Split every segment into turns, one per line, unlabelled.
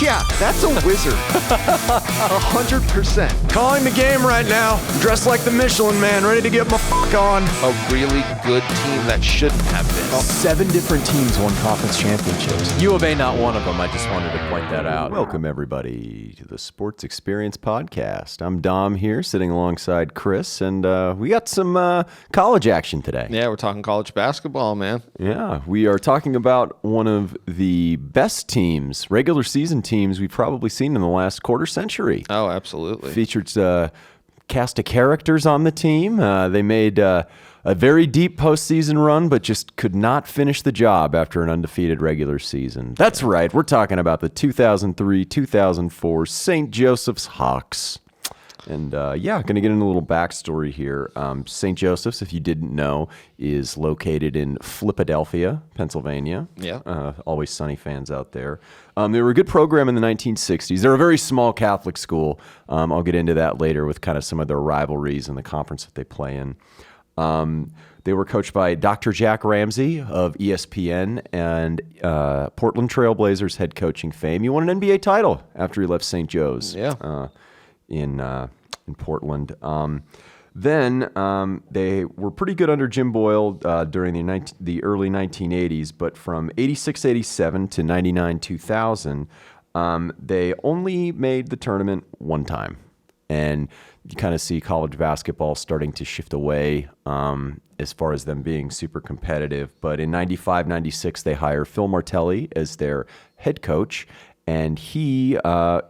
Yeah, that's a wizard. 100%.
Calling the game right now. Dressed like the Michelin Man, ready to get my fuck on.
A really good team that shouldn't have been.
7 different teams won conference championships.
U of A not one of them. I just wanted to point that out.
Welcome, everybody, to the Sports Experience Podcast. I'm Dom here, sitting alongside Chris, and we got some college action today.
Yeah, we're talking college basketball, man.
Yeah, we are talking about one of the best teams, regular season teams we've probably seen in the last quarter century.
Oh, absolutely.
Featured cast of characters on the team. They made a very deep postseason run, but just could not finish the job after an undefeated regular season. That's right. We're talking about the 2003-2004 St. Joseph's Hawks. And going to get into a little backstory here. St. Joseph's, if you didn't know, is located in Philadelphia, Pennsylvania.
Yeah.
Always Sunny fans out there. They were a good program in the 1960s. They're a very small Catholic school. I'll get into that later with kind of some of their rivalries and the conference that they play in. They were coached by Dr. Jack Ramsey of ESPN and Portland Trailblazers head coaching fame. He won an NBA title after he left St. Joe's.
Yeah.
In Portland. Then they were pretty good under Jim Boyle during the early 1980s, but from 86-87 to 99-2000, they only made the tournament one time. And you kind of see college basketball starting to shift away as far as them being super competitive. But in 95-96, they hire Phil Martelli as their head coach. And he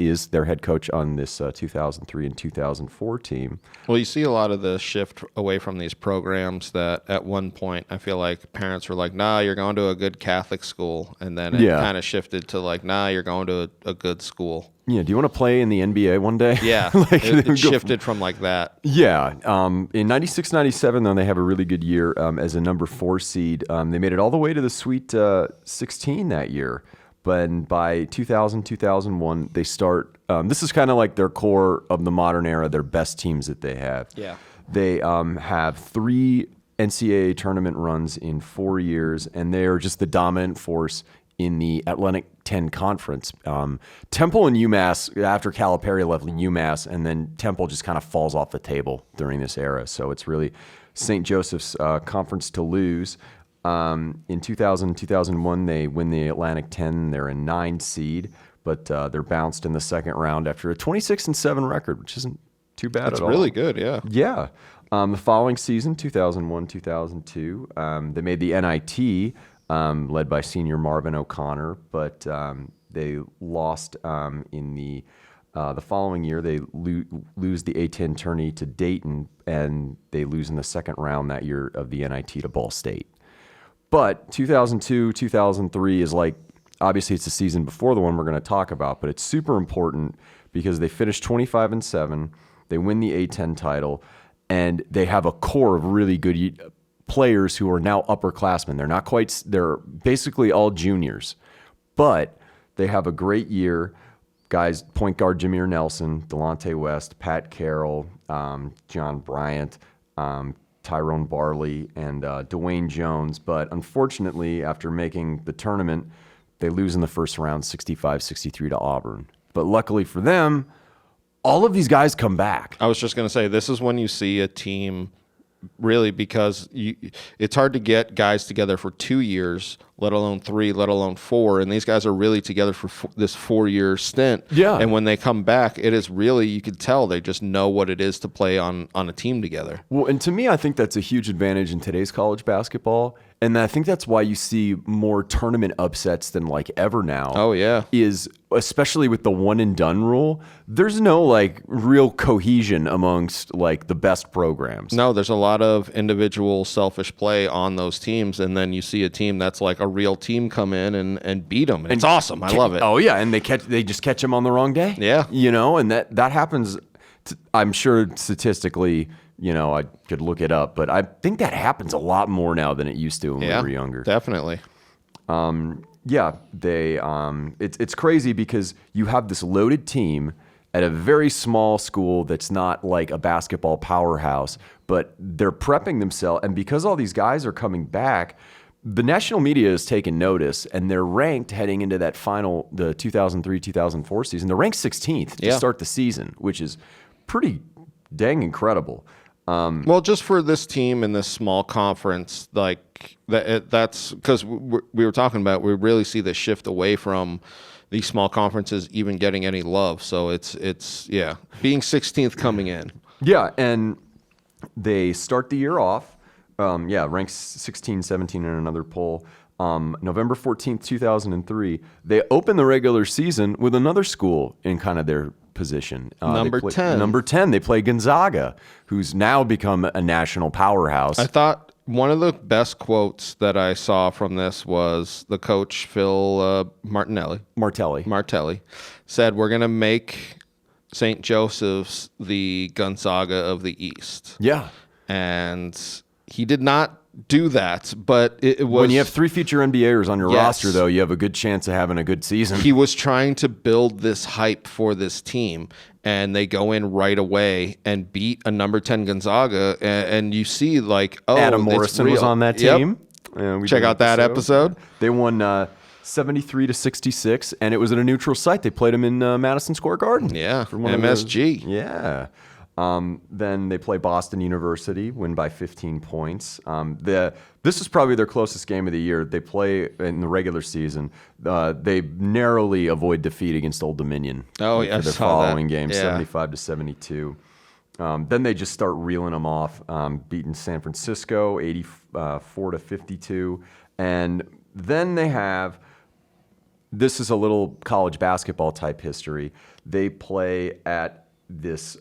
is their head coach on this 2003 and 2004 team.
Well, you see a lot of the shift away from these programs that at one point I feel like parents were like, nah, you're going to a good Catholic school. And then it kind of shifted to like, nah, you're going to a good school.
Yeah, do you want to play in the NBA one day?
Yeah, it shifted from like that.
Yeah, in 96-97, though, they have a really good year as a number 4 seed. They made it all the way to the Sweet 16 that year. But by 2000, 2001, they start, this is kind of like their core of the modern era, their best teams that they have.
Yeah.
They have 3 NCAA tournament runs in 4 years, and they are just the dominant force in the Atlantic 10 Conference. Temple and UMass, after Calipari left UMass, and then Temple just kind of falls off the table during this era. So it's really St. Joseph's conference to lose. In 2000, 2001, they win the Atlantic 10. They're a 9 seed, but they're bounced in the second round after a 26-7 record, which isn't too bad at all.
It's really good, yeah.
Yeah. The following season, 2001, 2002, they made the NIT, led by senior Marvin O'Connor, but they lost in the following year. They lose the A-10 tourney to Dayton, and they lose in the second round that year of the NIT to Ball State. But 2002, 2003 is like, obviously it's the season before the one we're going to talk about, but it's super important because they finished 25-7, they win the A-10 title, and they have a core of really good players who are now upperclassmen. They're basically all juniors, but they have a great year. Guys, point guard Jameer Nelson, Delonte West, Pat Carroll, John Bryant, Tyrone Barley, and Dwayne Jones. But unfortunately, after making the tournament, they lose in the first round 65-63 to Auburn. But luckily for them, all of these guys come back.
I was just going to say, this is when you see a team really, because it's hard to get guys together for 2 years, let alone 3, let alone 4. And these guys are really together for this 4-year stint.
Yeah.
And when they come back, it is really, you could tell they just know what it is to play on a team together.
Well, and to me, I think that's a huge advantage in today's college basketball. And I think that's why you see more tournament upsets than like ever now.
Oh, yeah.
Is especially with the one and done rule, there's no like real cohesion amongst like the best programs.
No, there's a lot of individual selfish play on those teams. And then you see a team that's like a real team come in and beat them. And it's awesome. I love it.
Oh, yeah. And they just catch them on the wrong day.
Yeah.
You know, and that happens, I'm sure statistically. You know, I could look it up, but I think that happens a lot more now than it used to when we were younger.
Definitely.
It's crazy because you have this loaded team at a very small school that's not like a basketball powerhouse, but they're prepping themselves. And because all these guys are coming back, the national media has taken notice, and they're ranked heading into that final, the 2003-2004 season. They're ranked 16th to start the season, which is pretty dang incredible.
Well, just for this team in this small conference, like that's because we were talking about, we really see the shift away from these small conferences even getting any love. So it's being 16th coming in.
Yeah, and they start the year off, ranked 16, 17 in another poll. November 14th, 2003, they open the regular season with another school in kind of their position.
Number 10.
Number 10, they play Gonzaga, who's now become a national powerhouse.
I thought one of the best quotes that I saw from this was the coach, Phil Martelli, said, "We're going to make St. Joseph's the Gonzaga of the East."
Yeah.
And he did not do that, but it was...
When you have 3 future NBAers on your roster, though, you have a good chance of having a good season.
He was trying to build this hype for this team, and they go in right away and beat a number 10 Gonzaga, and you see, like,
Adam Morrison was on that team.
Yep. Check out that episode.
They won 73-66, and it was at a neutral site. They played them in Madison Square Garden.
Yeah, MSG.
Yeah. Then they play Boston University, win by 15 points. This is probably their closest game of the year. They play in the regular season. They narrowly avoid defeat against Old Dominion.
Oh, yeah,
for their following game, 75-72. Then they just start reeling them off, beating San Francisco 84-52, and then they have. This is a little college basketball type history. They play at this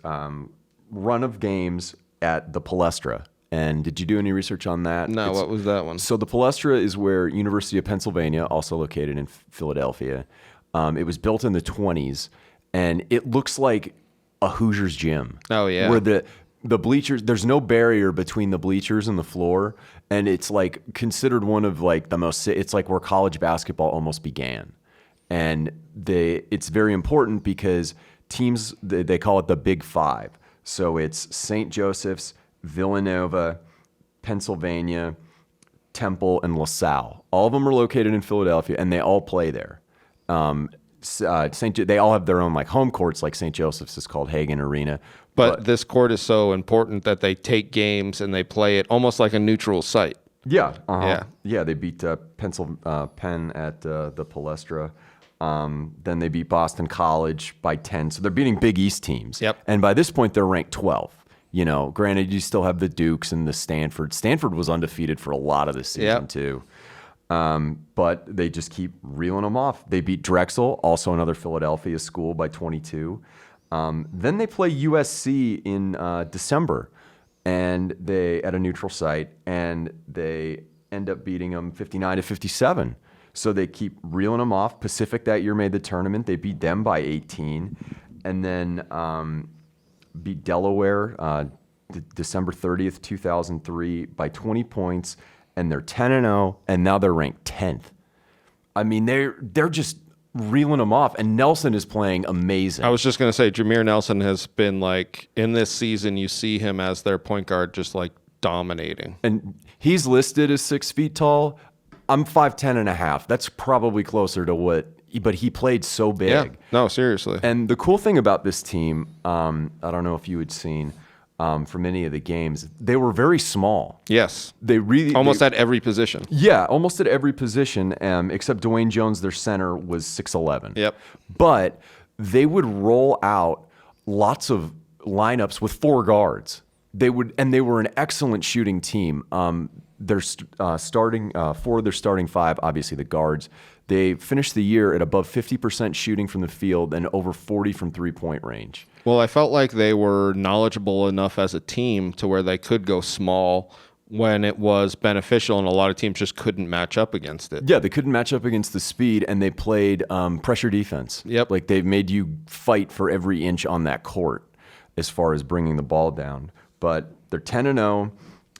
run of games at the Palestra. And did you do any research on that?
No, what was that one?
So the Palestra is where University of Pennsylvania, also located in Philadelphia. It was built in the 1920s, and it looks like a Hoosiers gym.
Oh, yeah.
Where the bleachers, there's no barrier between the bleachers and the floor, and it's like considered one of like the most, it's like where college basketball almost began. And it's very important because teams, they call it the Big Five. So it's St. Joseph's, Villanova, Pennsylvania, Temple, and LaSalle. All of them are located in Philadelphia, and they all play there. They all have their own like home courts, like St. Joseph's is called Hagan Arena.
But this court is so important that they take games and they play it almost like a neutral site.
Yeah. Yeah, they beat Penn at the Palestra. Then they beat Boston College by 10. So they're beating Big East teams.
Yep.
And by this point, they're ranked 12. You know, granted, you still have the Dukes and the Stanford. Stanford was undefeated for a lot of this season, too. But they just keep reeling them off. They beat Drexel, also another Philadelphia school, by 22. Then they play USC in December, and they at a neutral site, and they end up beating them 59-57. So they keep reeling them off. Pacific that year made the tournament. They beat them by 18. And then beat Delaware December 30th, 2003 by 20 points. And they're 10-0, and now they're ranked 10th. I mean, they're just reeling them off. And Nelson is playing amazing.
I was just going to say, Jameer Nelson has been like, in this season, you see him as their point guard just like dominating.
And he's listed as 6 feet tall. I'm 5'10 and a half. That's probably closer to what, but he played so big.
Yeah, no, seriously.
And the cool thing about this team, I don't know if you had seen from any of the games, they were very small.
Yes.
They really
almost at every position.
Yeah, almost at every position, except Dwayne Jones, their center, was 6'11".
Yep.
But they would roll out lots of lineups with 4 guards. They were an excellent shooting team. Their starting 4 of their starting 5, obviously the guards, they finished the year at above 50% shooting from the field and over 40 from 3-point range.
Well, I felt like they were knowledgeable enough as a team to where they could go small when it was beneficial, and a lot of teams just couldn't match up against it.
Yeah, they couldn't match up against the speed, and they played pressure defense.
Yep.
Like they made you fight for every inch on that court as far as bringing the ball down. But they're 10-0.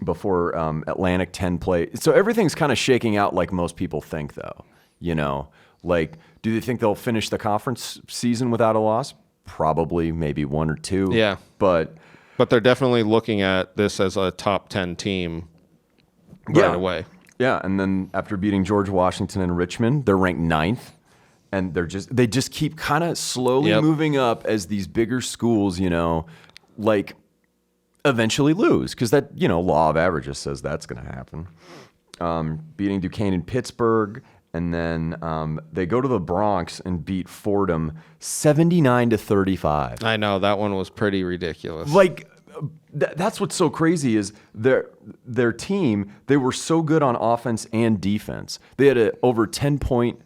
Before Atlantic 10 play. So everything's kind of shaking out like most people think, though. You know, like, do they think they'll finish the conference season without a loss? Probably, maybe 1 or 2.
Yeah.
But
they're definitely looking at this as a top 10 team right away.
Yeah, and then after beating George Washington and Richmond, they're ranked 9th. And they just keep kind of slowly moving up as these bigger schools, like eventually lose, because that, law of averages says that's going to happen. Beating Duquesne and Pittsburgh, and then they go to the Bronx and beat Fordham 79-35.
I know, that one was pretty ridiculous.
Like, that's what's so crazy is their team, they were so good on offense and defense. They had over 10-point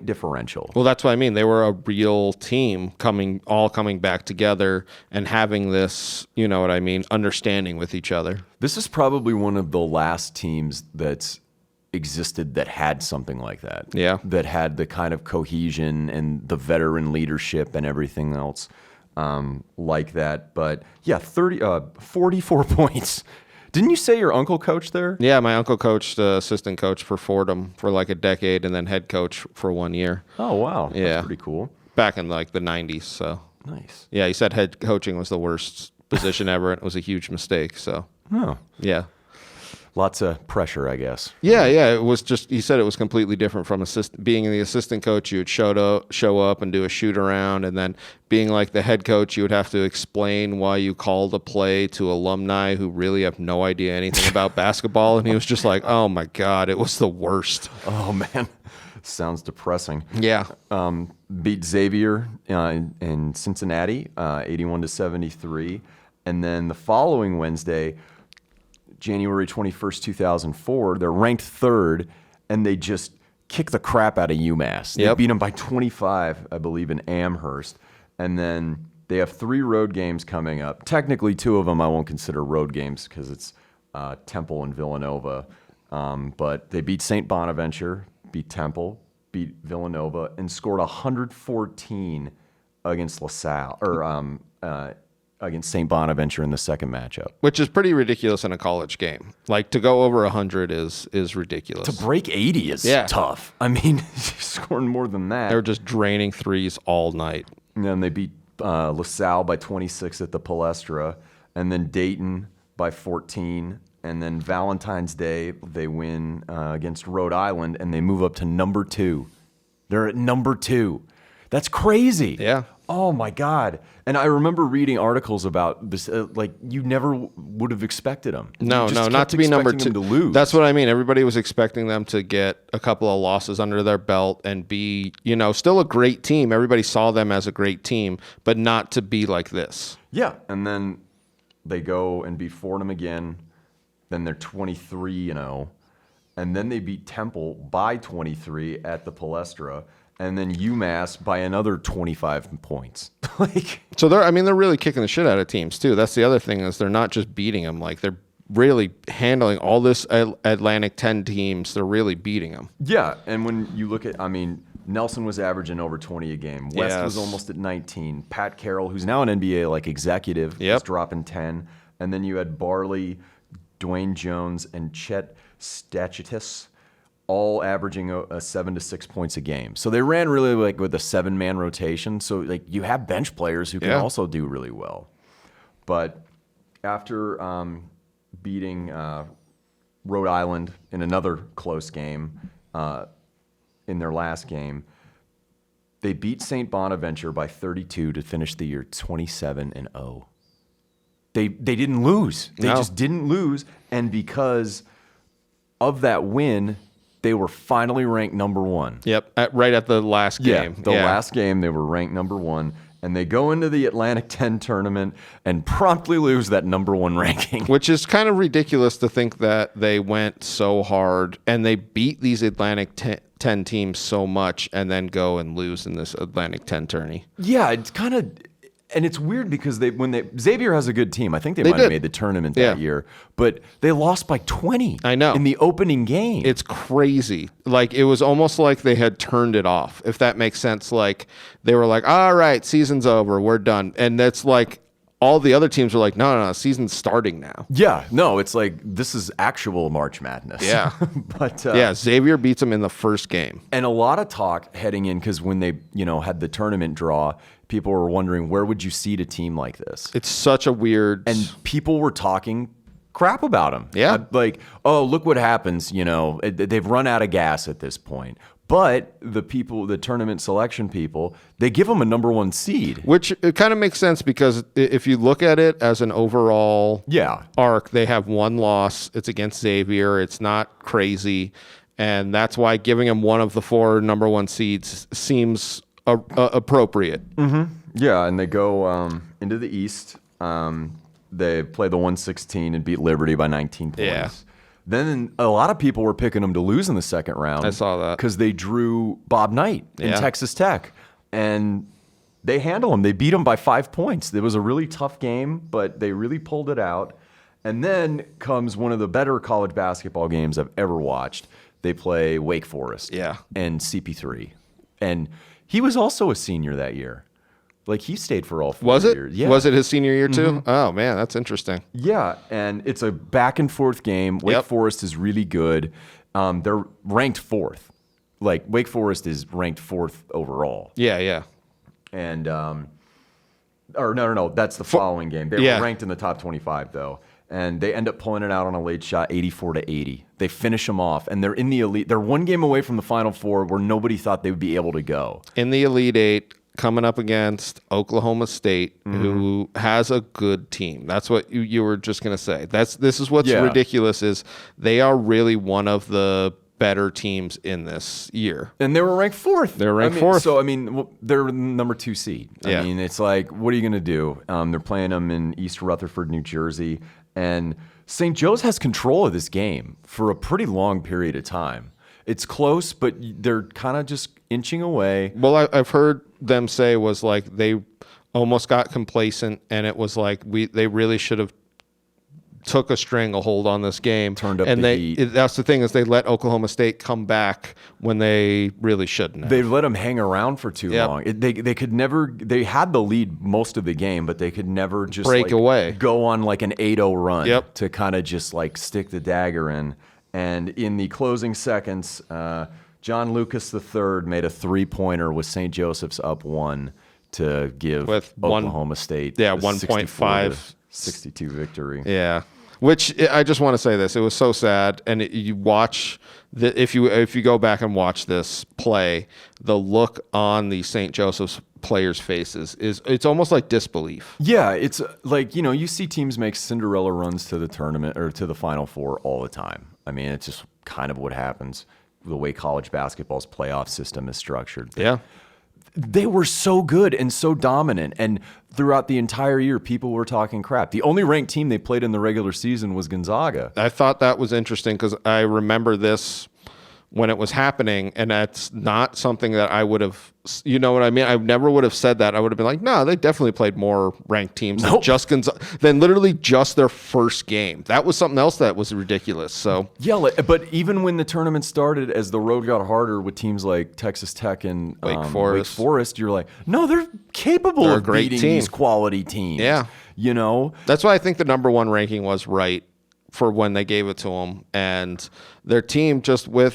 differential.
Well, that's what I mean. They were a real team coming back together and having this, understanding with each other.
This is probably one of the last teams that's existed that had something like that.
Yeah.
That had the kind of cohesion and the veteran leadership and everything else like that. But yeah, 44 points. Didn't you say your uncle coached there?
Yeah, my uncle coached assistant coach for Fordham for like a decade and then head coach for 1 year.
Oh, wow.
Yeah.
That's pretty cool.
Back in like the 90s, so.
Nice.
Yeah, he said head coaching was the worst position ever and it was a huge mistake, so.
Oh.
Yeah.
Lots of pressure, I guess.
Yeah. It was just, he said it was completely different from being the assistant coach. You would show up and do a shoot around, and then being like the head coach, you would have to explain why you called a play to alumni who really have no idea anything about basketball. And he was just like, oh my God, it was the worst.
Oh, man. Sounds depressing.
Yeah.
Beat Xavier in Cincinnati, 81-73. And then the following Wednesday, January 21st, 2004, they're ranked 3rd, and they just kick the crap out of UMass. They beat them by 25, I believe, in Amherst. And then they have 3 road games coming up. Technically, 2 of them I won't consider road games because it's Temple and Villanova. But they beat St. Bonaventure, beat Temple, beat Villanova, and scored 114 against LaSalle, or against St. Bonaventure in the second matchup.
Which is pretty ridiculous in a college game. Like, to go over 100 is ridiculous.
To break 80 is tough. I mean, scoring more than that.
They were just draining threes all night.
And then they beat LaSalle by 26 at the Palestra, and then Dayton by 14. And then Valentine's Day, they win against Rhode Island, and they move up to number 2. They're at number 2. That's crazy.
Yeah.
Oh, my God. And I remember reading articles about this, like, you never would have expected them.
No, not to be number 2.
To lose.
That's what I mean. Everybody was expecting them to get a couple of losses under their belt and be, still a great team. Everybody saw them as a great team, but not to be like this.
Yeah. And then they go and beat Fordham again. Then they're 23-0. And then they beat Temple by 23 at the Palestra. And then UMass by another 25 points.
So they're really kicking the shit out of teams too. That's the other thing, is they're not just beating them. Like, they're really handling all this Atlantic 10 teams. They're really beating them.
Yeah, and when you look at, Nelson was averaging over 20 a game. West was almost at 19. Pat Carroll, who's now an NBA executive, was dropping 10. And then you had Barley, Dwayne Jones, and Chet Stachitis, all averaging 7 to 6 points a game. So they ran really with a 7-man rotation. So you have bench players who can also do really well. But after beating Rhode Island in another close game in their last game, they beat St. Bonaventure by 32 to finish the year 27-0. They didn't lose. They just didn't lose. And because of that win, they were finally ranked number 1.
Yep, right at the last game.
Last game, they were ranked number 1. And they go into the Atlantic 10 tournament and promptly lose that number 1 ranking.
Which is kind of ridiculous to think that they went so hard and they beat these Atlantic 10 teams so much and then go and lose in this Atlantic 10 tourney.
Yeah, it's kind of... And it's weird because Xavier has a good team. I think they might have made the tournament that year, but they lost by 20.
I know.
In the opening game.
It's crazy. Like, it was almost like they had turned it off, if that makes sense. Like, they were like, all right, season's over, we're done. And that's like, all the other teams were like, no, season's starting now.
Yeah, no, it's like, this is actual March Madness.
Yeah.
But
Xavier beats them in the first game.
And a lot of talk heading in, because when they, had the tournament draw, people were wondering, where would you seed a team like this?
It's such a weird...
And people were talking crap about them.
Yeah.
Like, oh, look what happens. You know, they've run out of gas at this point. But the tournament selection people, they give them a number 1 seed.
Which it kind of makes sense because if you look at it as an overall arc, they have 1 loss. It's against Xavier. It's not crazy. And that's why giving them one of the 4 number 1 seeds seems appropriate.
Mm-hmm. Yeah, and they go into the East. They play the 116 and beat Liberty by 19 points.
Yeah.
Then a lot of people were picking them to lose in the second round.
I saw that.
Because they drew Bob Knight in Texas Tech. And they handled them. They beat them by 5 points. It was a really tough game, but they really pulled it out. And then comes one of the better college basketball games I've ever watched. They play Wake Forest and CP3. And he was also a senior that year. Like, he stayed for all 4 years.
Yeah. Was it his senior year, too? Mm-hmm. Oh, man, that's interesting.
Yeah, and it's a back-and-forth game. Wake Forest is really good. They're ranked 4th. Like, Wake Forest is ranked 4th overall.
Yeah.
And, no, that's the following game. They were ranked in the top 25, though. And they end up pulling it out on a late shot, 84-80. They finish them off, and they're in the Elite. They're 1 game away from the Final Four where nobody thought they would be able to go.
In the Elite 8, coming up against Oklahoma State, who has a good team. That's what you were just going to say. This is what's ridiculous is they are really one of the better teams in this year.
And they were ranked 4th.
They're ranked 4th.
So, they're number 2 seed. I mean, it's like, what are you going to do? They're playing them in East Rutherford, New Jersey. And St. Joe's has control of this game for a pretty long period of time. It's close, but they're kind of just inching away.
Well, I've heard them say was like they almost got complacent, and it was like they really should have took a hold on this game.
Turned up the heat.
That's the thing is they let Oklahoma State come back when they really shouldn't have.
They let them hang around for too long. They could never. They had the lead most of the game, but they could never just
break away.
Go on like an 8-0 run to kind of just like stick the dagger in. And in the closing seconds, John Lucas III made a 3-pointer with St. Joseph's up 1 to give Oklahoma State
1.5
62 victory.
Yeah. Which I just want to say this, it was so sad, and you watch if you go back and watch this play, the look on the St. Joseph's players' faces it's almost like disbelief.
Yeah, it's like, you see teams make Cinderella runs to the tournament or to the Final Four all the time. I mean, it's just kind of what happens the way college basketball's playoff system is structured.
Yeah.
They were so good and so dominant, and throughout the entire year, people were talking crap. The only ranked team they played in the regular season was Gonzaga.
I thought that was interesting because I remember this when it was happening, and that's not something that I would have, you know what I mean? I never would have said that. I would have been like, no, they definitely played more ranked teams than literally just their first game. That was something else that was ridiculous. So
yeah, but even when the tournament started, as the road got harder with teams like Texas Tech and Wake Forest, you're like, no, they're capable of beating these quality teams.
Yeah. That's why I think the number 1 ranking was right for when they gave it to them, and their team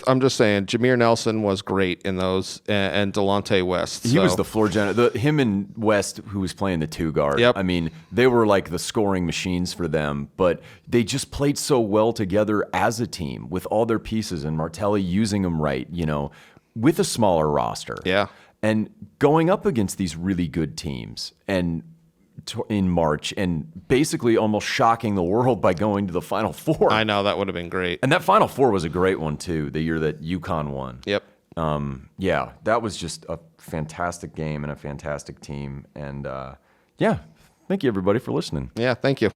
I'm just saying, Jameer Nelson was great in those, and Delonte West.
He was the floor general. Him and West, who was playing the 2 guard.
Yep.
I mean, they were like the scoring machines for them, but they just played so well together as a team with all their pieces, and Martelli using them right, with a smaller roster.
Yeah.
And going up against these really good teams and in March and basically almost shocking the world by going to the Final Four.
I know, that would have been great.
And that Final Four was a great one too, the year that UConn won.
Yep.
Yeah, that was just a fantastic game and a fantastic team. And thank you everybody for listening.
Yeah, thank you.